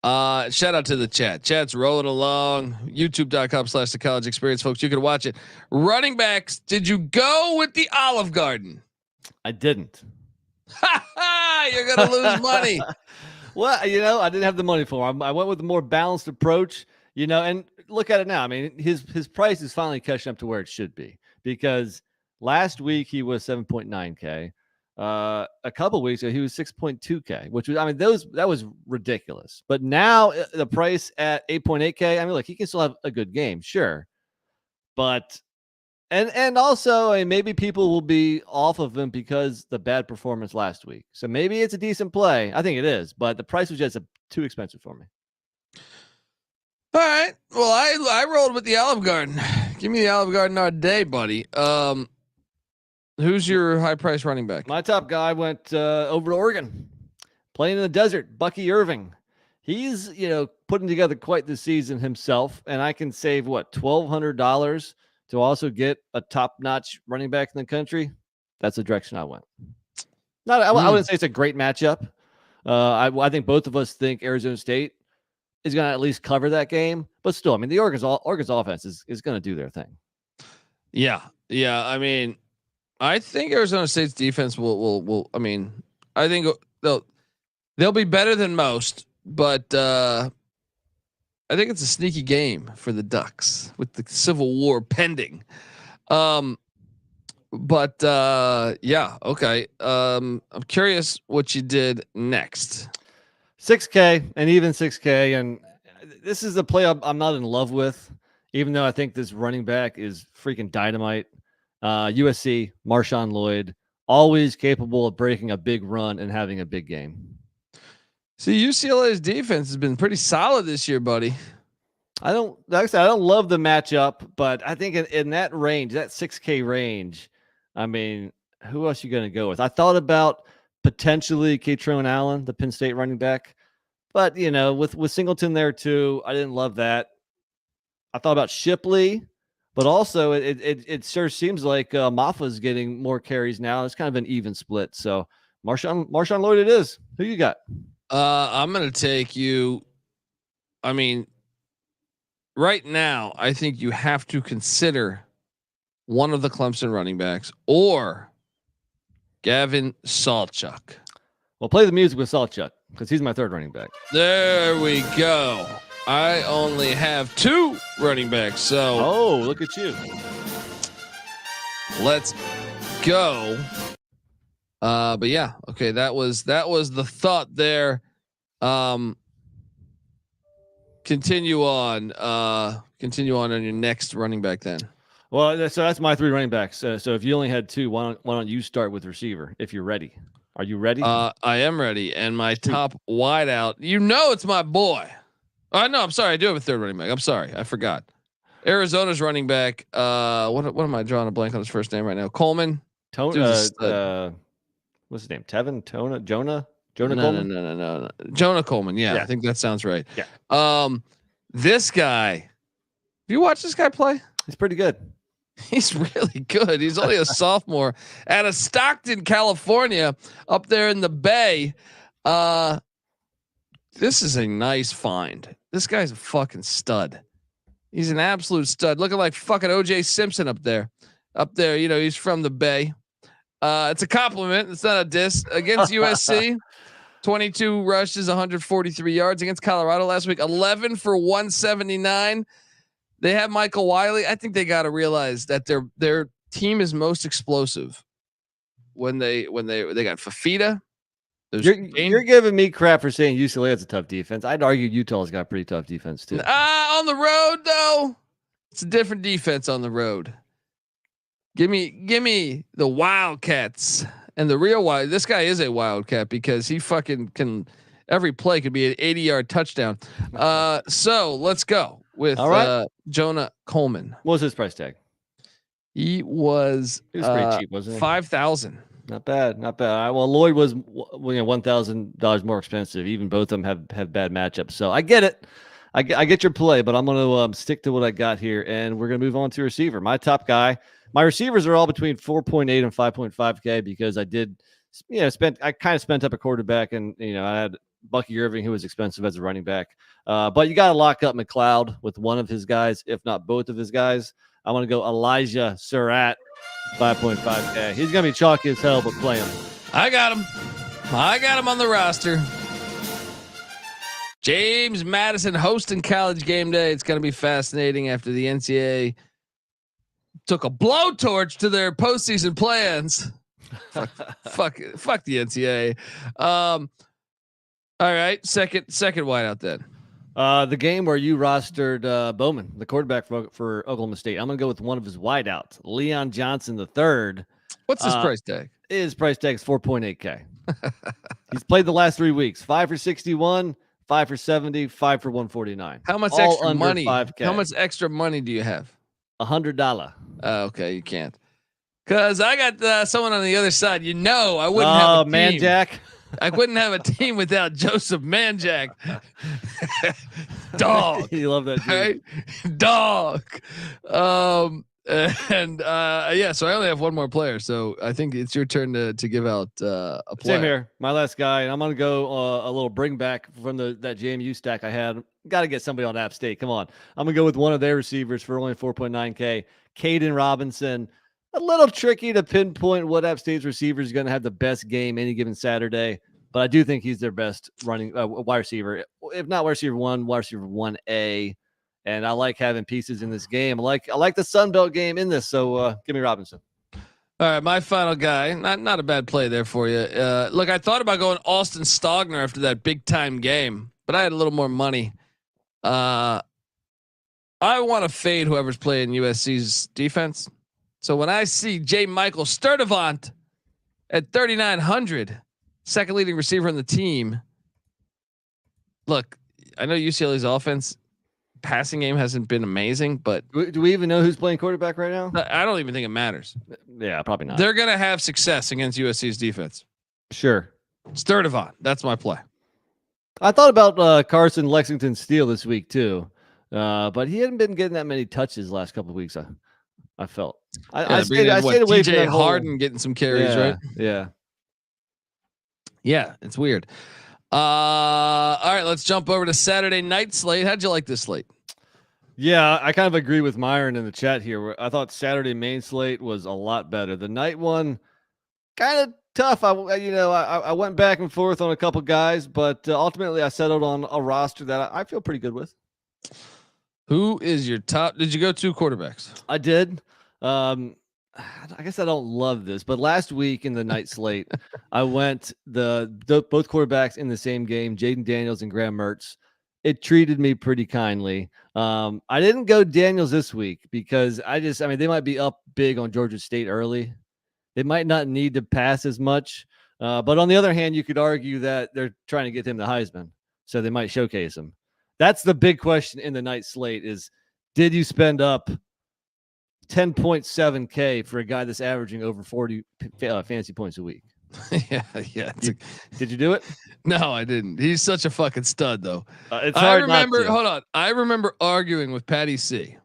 Shout out to the chat. Chat's rolling along. YouTube.com/the college experience, folks. You can watch it. Running backs. Did you go with the Olive Garden? I didn't. You're going to lose money. Well, I didn't have the money for him. I went with a more balanced approach, and look at it now. I mean, his price is finally catching up to where it should be because last week he was 7.9K. A couple weeks ago he was 6.2K, which was, that was ridiculous. But now the price at 8.8K, look, he can still have a good game, sure. But and also maybe people will be off of him because the bad performance last week. So maybe it's a decent play. I think it is, but the price was just too expensive for me. All right. Well, I rolled with the Olive Garden. Give me the Olive Garden all day, buddy. Who's your high price running back? My top guy went over to Oregon, playing in the desert. Bucky Irving. He's putting together quite the season himself, and I can save $1,200 to also get a top-notch running back in the country. That's the direction I went. I wouldn't say it's a great matchup. I think both of us think Arizona State is going to at least cover that game, but still, the Oregon's offense is going to do their thing. Yeah. I think Arizona State's defense will. I think they'll be better than most, but I think it's a sneaky game for the Ducks with the Civil War pending. Yeah, okay. I'm curious what you did next. 6K and even 6K, and this is the play I'm not in love with, even though I think this running back is freaking dynamite. USC, Marshawn Lloyd, always capable of breaking a big run and having a big game. See, UCLA's defense has been pretty solid this year, buddy. I don't love the matchup, but I think in that range, that 6K range, who else are you going to go with? I thought about potentially Kaytron Allen, the Penn State running back, but with Singleton there too, I didn't love that. I thought about Shipley. But also, it sure seems like Maffa's getting more carries now. It's kind of an even split. So Marshawn Lloyd it is. Who you got? I'm going to take you. Right now, I think you have to consider one of the Clemson running backs or Gavin Sawchuk. Well, play the music with Sawchuk because he's my third running back. There we go. I only have two running backs, so look at you. Let's go. But yeah, okay, that was the thought there. Continue on your next running back then. Well, so that's my three running backs. So if you only had two, why don't you start with receiver if you're ready? Are you ready? I am ready, and my top wideout. It's my boy. No, I'm sorry. I do have a third running back. I'm sorry. I forgot. Arizona's running back. What am I drawing a blank on his first name right now? Coleman. What's his name? Tevin? Jonah Coleman? No. Jonah Coleman. Yeah, I think that sounds right. Yeah. This guy. Have you watched this guy play? He's pretty good. He's really good. He's only a sophomore out of Stockton, California, up there in the Bay. This is a nice find. This guy's a fucking stud. He's an absolute stud, looking like fucking OJ Simpson up there. You know, he's from the Bay. It's a compliment. It's not a diss. Against USC, 22 rushes, 143 yards. Against Colorado last week, 11 for 179. They have Michael Wiley. I think they got to realize that their team is most explosive when they got Fafita. You're giving me crap for saying UCLA has a tough defense. I'd argue Utah's got a pretty tough defense too. On the road though, it's a different defense on the road. Give me the Wildcats and the real wild. This guy is a Wildcat because he fucking can. Every play could be an 80-yard touchdown. So let's go with Jonah Coleman. What was his price tag? He was pretty cheap, wasn't he? 5,000. Not bad. Well, Lloyd was $1,000 more expensive. Even both of them have bad matchups. So I get it. I get your play, but I'm going to stick to what I got here, and we're going to move on to receiver. My top guy. My receivers are all between 4.8 and 5.5K because I did, I kind of spent up a quarterback, and I had Bucky Irving, who was expensive as a running back. But you got to lock up McLeod with one of his guys, if not both of his guys. I want to go Elijah Surratt, 5.5K. He's going to be chalky as hell, but play him. I got him on the roster. James Madison hosting College Game Day. It's going to be fascinating after the NCAA took a blowtorch to their postseason plans. fuck the NCAA. All right, second wideout then. The game where you rostered Bowman, the quarterback for Oklahoma State. I'm gonna go with one of his wideouts, Leon Johnson III. What's his price tag? His price tag is 4.8K. He's played the last 3 weeks: 5 for 61, 5 for 70, 5 for 149. How much All extra money? 5K. How much extra money do you have? $100. Okay, you can't. Cause I got someone on the other side. I wouldn't have a team. Man Jack. I wouldn't have a team without Joseph Manjack. Dog. You love that, right? Dog. So I only have one more player. So I think it's your turn to give out a player. Same here. My last guy, and I'm gonna go a little bring back from that JMU stack I had. Got to get somebody on App State. Come on. I'm gonna go with one of their receivers for only 4.9K. Caden Robinson. A little tricky to pinpoint what App State's receiver is going to have the best game any given Saturday, but I do think he's their best running wide receiver. If not wide receiver 1, wide receiver 1A. And I like having pieces in this game. I like the Sun Belt game in this. So give me Robinson. All right, my final guy. Not a bad play there for you. Look, I thought about going Austin Stogner after that big time game, but I had a little more money. I want to fade whoever's playing USC's defense. So when I see J. Michael Sturdivant at 3,900, second leading receiver on the team. Look, I know UCLA's offense passing game hasn't been amazing, but do we even know who's playing quarterback right now? I don't even think it matters. Yeah, probably not. They're going to have success against USC's defense. Sure. Sturdivant. That's my play. I thought about Carson Lexington Steele this week too. But he hadn't been getting that many touches the last couple of weeks. I felt. I stayed away from that Harden getting some carries, right? Yeah, it's weird. All right, let's jump over to Saturday night slate. How'd you like this slate? Yeah, I kind of agree with Myron in the chat here. I thought Saturday main slate was a lot better. The night one, kind of tough. I went back and forth on a couple guys, but ultimately I settled on a roster that I feel pretty good with. Who is your top? Did you go 2 quarterbacks? I did. I guess I don't love this, but last week in the night slate, I went the both quarterbacks in the same game, Jaden Daniels and Graham Mertz. It treated me pretty kindly. I didn't go Daniels this week because they might be up big on Georgia State early. They might not need to pass as much. But on the other hand, you could argue that they're trying to get him the Heisman, so they might showcase him. That's the big question in the night slate is, did you spend up 10.7K for a guy that's averaging over 40 fantasy points a week? yeah. Did you do it? No, I didn't. He's such a fucking stud, though. It's hard not to. Hold on. I remember arguing with Patty C.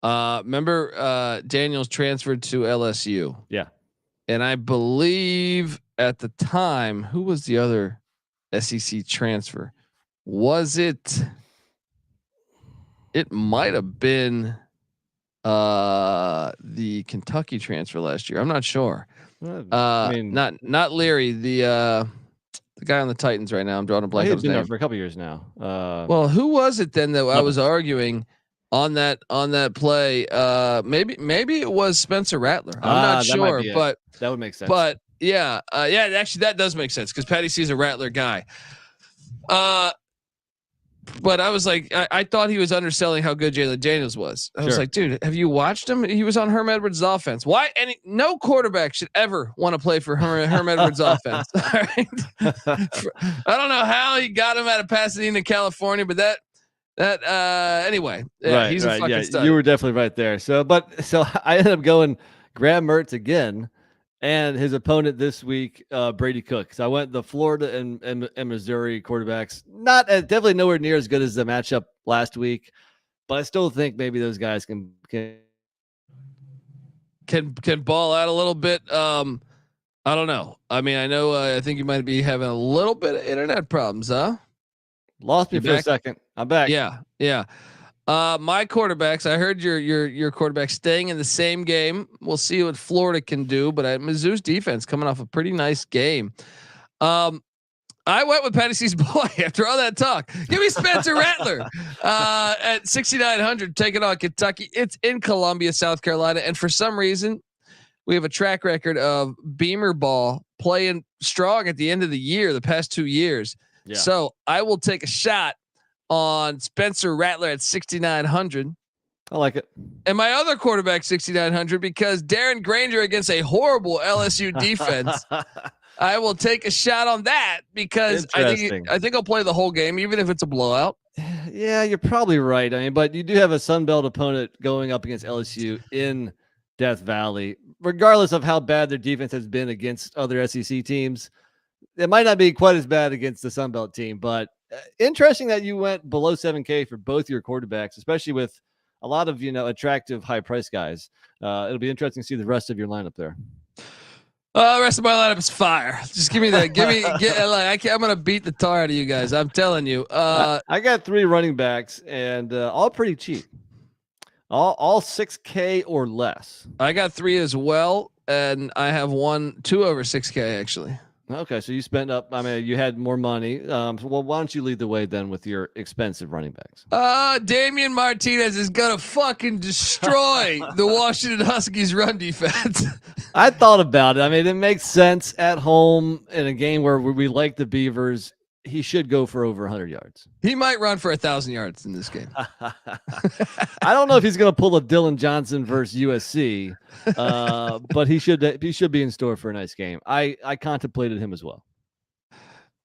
Remember Daniels transferred to LSU. Yeah. And I believe at the time, who was the other SEC transfer? Was it? it might have been the Kentucky transfer last year. I'm not sure. I mean, not Leary, the guy on the Titans right now. I'm drawing a blank on his been there name for a couple years now. Well, who was it then that I was arguing on that play? Maybe it was Spencer Rattler. I'm not sure, but that would make sense. But yeah, actually that does make sense because Patty C's a Rattler guy. But I was like, I thought he was underselling how good Jalen Daniels was. I was like, dude, have you watched him? He was on Herm Edwards' offense. Why? No quarterback should ever want to play for Herm Edwards' offense. All right. I don't know how he got him out of Pasadena, California, but anyway, yeah, he's a fucking stud. You were definitely right there. So I ended up going Graham Mertz again. And his opponent this week, Brady Cook. So I went the Florida and Missouri quarterbacks. Definitely nowhere near as good as the matchup last week, but I still think maybe those guys can ball out a little bit. I don't know. I mean, I know. I think you might be having a little bit of internet problems, huh? Lost me for a second. I'm back. Yeah. My quarterbacks, I heard your quarterback staying in the same game. We'll see what Florida can do, but Mizzou's defense coming off a pretty nice game. I went with Patty C's boy after all that talk. Give me Spencer Rattler at 6,900 taking on Kentucky. It's in Columbia, South Carolina, and for some reason we have a track record of Beamer ball playing strong at the end of the year, the past 2 years. Yeah. So I will take a shot on Spencer Rattler at 6,900. I like it. And my other quarterback 6,900 because Darren Granger against a horrible LSU defense. I will take a shot on that because I think I'll play the whole game, even if it's a blowout. Yeah, you're probably right. I mean, but you do have a Sun Belt opponent going up against LSU in Death Valley, regardless of how bad their defense has been against other SEC teams. It might not be quite as bad against the Sun Belt team, but interesting that you went below 7K for both your quarterbacks, especially with a lot of, attractive high price guys. It'll be interesting to see the rest of your lineup there. The rest of my lineup is fire. Just give me that. I'm going to beat the tar out of you guys. I'm telling you. I got 3 running backs and all pretty cheap. All 6K or less. I got 3 as well. And I have 2 over 6K actually. Okay, so you spent up. I mean, you had more money. Well, why don't you lead the way then with your expensive running backs? Damian Martinez is gonna fucking destroy the Washington Huskies run defense. I thought about it. I mean, it makes sense at home in a game where we like the Beavers. He should go for over 100 yards. He might run for 1,000 yards in this game. I don't know if he's going to pull a Dylan Johnson versus USC, but he should be in store for a nice game. I contemplated him as well.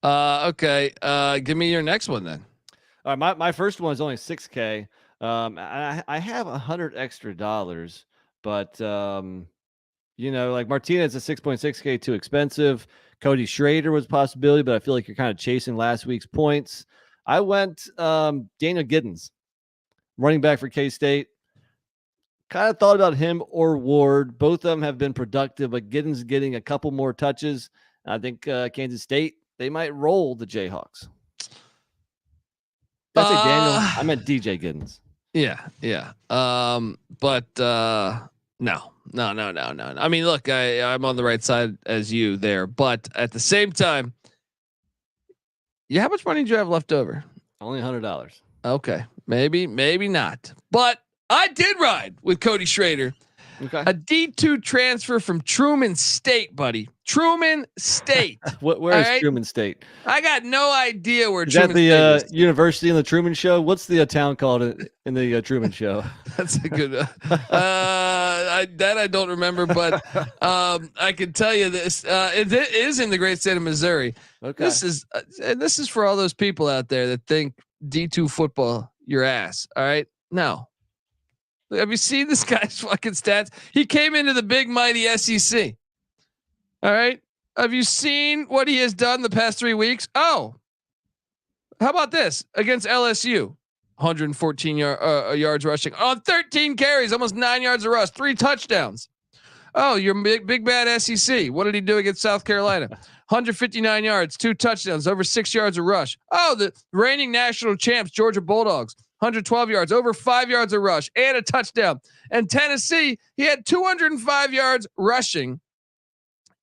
Okay. Give me your next one then. All right. My first one is only 6K. I have $100 extra, but like Martinez is 6.6K too expensive. Cody Schrader was a possibility, but I feel like you're kind of chasing last week's points. I went Daniel Giddens, running back for K-State. Kind of thought about him or Ward. Both of them have been productive, but Giddens getting a couple more touches. I think Kansas State, they might roll the Jayhawks. Did I say Daniel? I meant DJ Giddens. Yeah. No. I mean, look, I'm on the right side as you there, but at the same time, how much money do you have left over? Only $100. Okay, maybe not, but I did ride with Cody Schrader. Okay. A D2 transfer from Truman State, buddy. Truman State. Where is Truman State? I got no idea where. Is Truman that the State university in the Truman Show? What's the town called in the Truman Show? That's a good. I don't remember, but I can tell you this. It is in the great state of Missouri. Okay. This is for all those people out there that think D2 football your ass. All right, no. Have you seen this guy's fucking stats? He came into the big mighty SEC. All right. Have you seen what he has done the past 3 weeks? Oh, how about this against LSU? 114 yards rushing on 13 carries, almost 9 yards of rush, 3 touchdowns. Oh, you're big bad SEC. What did he do against South Carolina? 159 yards, 2 touchdowns, over 6 yards of rush. Oh, the reigning national champs, Georgia Bulldogs. 112 yards, over 5 yards of rush, and a touchdown. And Tennessee, he had 205 yards rushing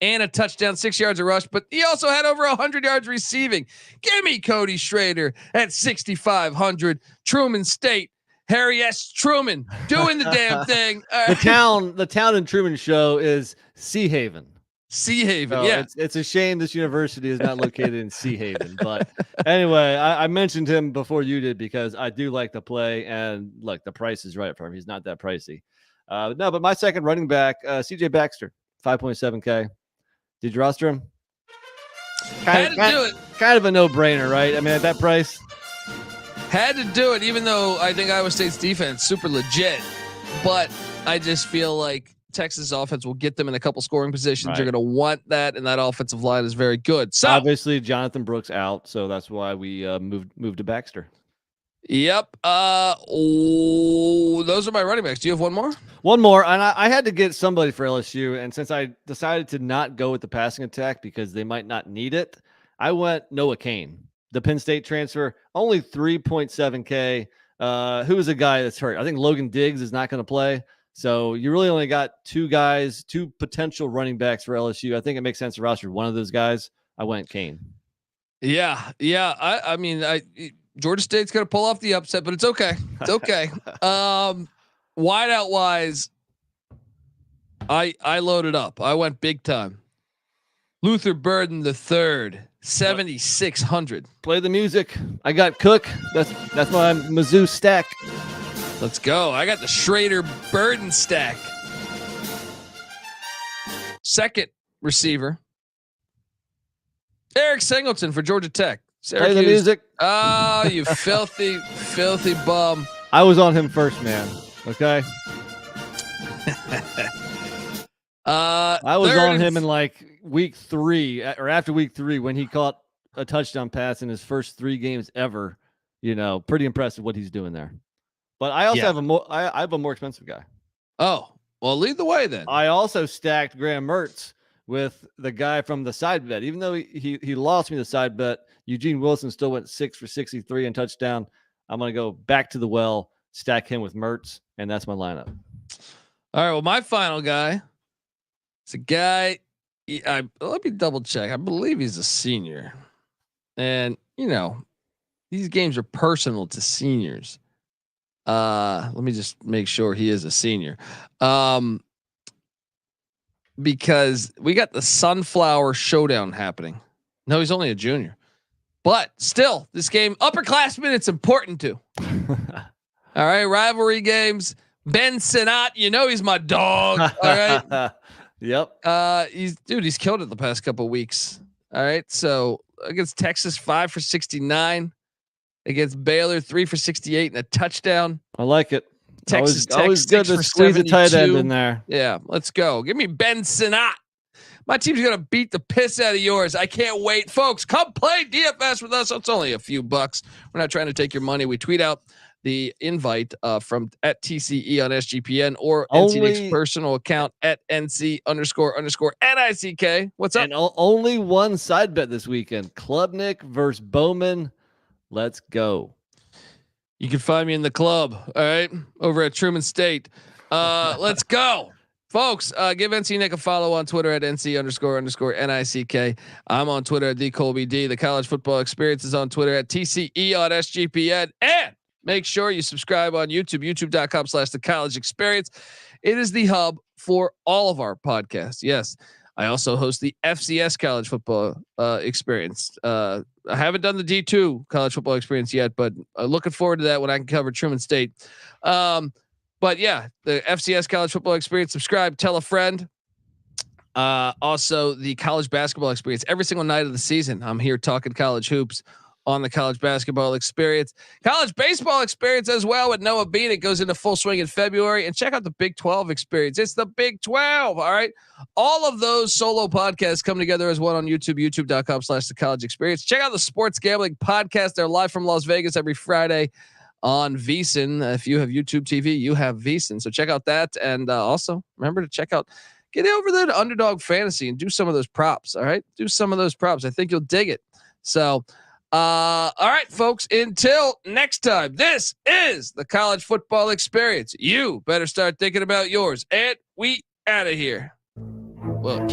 and a touchdown, 6 yards of rush, but he also had over 100 yards receiving. Give me Cody Schrader at 6,500. Truman State, Harry S. Truman doing the damn thing. The town in Truman Show is Sea Haven. Sea Haven, So yeah. It's a shame this university is not located in Sea Haven. But anyway, I mentioned him before you did because I do like the play, and look, the price is right for him. He's not that pricey. No, but my second running back, CJ Baxter, 5.7K. Did you roster him? Had to do it. Kind of a no-brainer, right? I mean, at that price. Had to do it, even though I think Iowa State's defense super legit. But I just feel like Texas offense will get them in a couple scoring positions. Right. You're going to want that, and that offensive line is very good. So obviously, Jonathan Brooks out, so that's why we moved to Baxter. Yep. Those are my running backs. Do you have one more? One more, and I had to get somebody for LSU, and since I decided to not go with the passing attack because they might not need it, I went Noah Cain, the Penn State transfer, only 3.7K. Who is a guy that's hurt? I think Logan Diggs is not going to play. So you really only got two potential running backs for LSU. I think it makes sense to roster one of those guys. I went Cain. Yeah. I mean, Georgia State's going to pull off the upset, but it's okay. It's okay. Wideout wise, I loaded up. I went big time. Luther Burden the third, 7,600. Play the music. I got Cook. That's my Mizzou stack. Let's go. I got the Schrader Burden stack. Second receiver, Eric Singleton for Georgia Tech. Syracuse. Play the music. Oh, you filthy, filthy bum. I was on him first, man. Okay. I was on him in like week 3 or after week 3 when he caught a touchdown pass in his first 3 games ever. You know, pretty impressive what he's doing there. But I also have I have a more expensive guy. Oh, well, lead the way then. I also stacked Graham Mertz with the guy from the side bet. Even though he lost me the side bet, Eugene Wilson still went 6 for 63 and touchdown. I'm going to go back to the well, stack him with Mertz, and that's my lineup. All right, well, my final guy is a guy. Let me double check. I believe he's a senior. And, you know, these games are personal to seniors. Let me just make sure he is a senior. Because we got the Sunflower Showdown happening. No, he's only a junior. But still, this game, upperclassmen, it's important to. All right, rivalry games. Ben Sinnott, you know he's my dog. All right. Yep. He's killed it the past couple of weeks. All right. So against Texas, 5 for 69. Against Baylor, 3 for 68 and a touchdown. I like it. Texas Tech, always good to squeeze a tight end in there. Yeah, let's go. Give me Ben Sinnott. My team's gonna beat the piss out of yours. I can't wait, folks. Come play DFS with us. It's only a few bucks. We're not trying to take your money. We tweet out the invite from at TCE on SGPN or NCD's personal account at NC__NICK. What's up? And only one side bet this weekend: Klubnik versus Bowman. Let's go. You can find me in the club. All right. Over at Truman State. Let's go. Folks, give NC Nick a follow on Twitter at NC__NICK. I'm on Twitter at TheColbyD. The College Football Experience is on Twitter at TCE on SGPN. And make sure you subscribe on YouTube, youtube.com/The College Experience. It is the hub for all of our podcasts. Yes. I also host the FCS College Football Experience. I haven't done the D2 College Football Experience yet, but looking forward to that when I can cover Truman State. But yeah, the FCS College Football Experience. Subscribe, tell a friend. Also, the College Basketball Experience. Every single night of the season, I'm here talking college hoops on the College Basketball Experience. College Baseball Experience as well with Noah Bean. It goes into full swing in February. And check out the Big 12 Experience. It's the Big 12. All right. All of those solo podcasts come together as one on YouTube, youtube.com/The College Experience. Check out the Sports Gambling Podcast. They're live from Las Vegas every Friday on VSiN. If you have YouTube TV, you have VSiN. So check out that. And also remember to get over there to Underdog Fantasy and do some of those props. All right. Do some of those props. I think you'll dig it. So, All right, folks, until next time, this is the college football experience. You better start thinking about yours, and we out of here. Well.